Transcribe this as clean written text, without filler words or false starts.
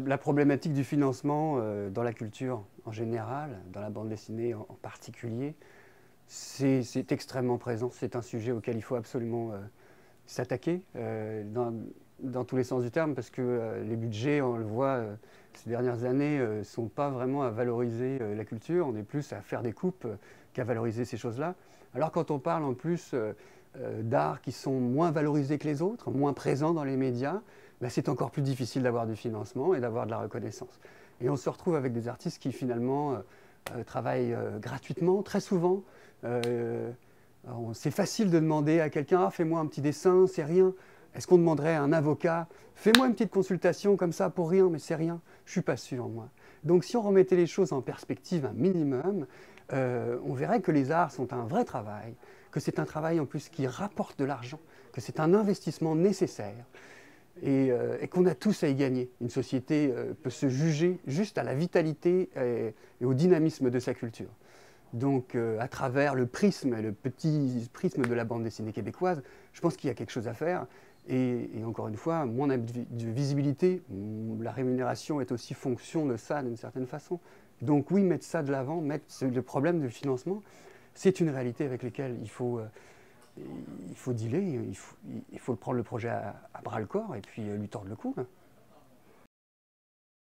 La problématique du financement dans la culture en général, dans la bande dessinée en particulier, c'est extrêmement présent. C'est un sujet auquel il faut absolument s'attaquer dans tous les sens du terme, parce que les budgets, on le voit ces dernières années, ne sont pas vraiment à valoriser la culture. On est plus à faire des coupes qu'à valoriser ces choses-là. Alors quand on parle en plus d'arts qui sont moins valorisés que les autres, moins présents dans les médias, ben c'est encore plus difficile d'avoir du financement et d'avoir de la reconnaissance. Et on se retrouve avec des artistes qui finalement travaillent gratuitement, très souvent. C'est facile de demander à quelqu'un ah, fais-moi un petit dessin, c'est rien. Est-ce qu'on demanderait à un avocat fais-moi une petite consultation comme ça pour rien, mais c'est rien? Je suis pas sûr, moi. Donc si on remettait les choses en perspective un minimum, on verrait que les arts sont un vrai travail, que c'est un travail en plus qui rapporte de l'argent, que c'est un investissement nécessaire et qu'on a tous à y gagner. Une société peut se juger juste à la vitalité et au dynamisme de sa culture. Donc à travers le prisme, le petit prisme de la bande dessinée québécoise, je pense qu'il y a quelque chose à faire. Et encore une fois, moins de visibilité, la rémunération est aussi fonction de ça d'une certaine façon. Donc oui, mettre ça de l'avant, mettre le problème du financement, c'est une réalité avec laquelle il faut dealer, il faut prendre le projet à bras le corps et puis lui tordre le cou. Là.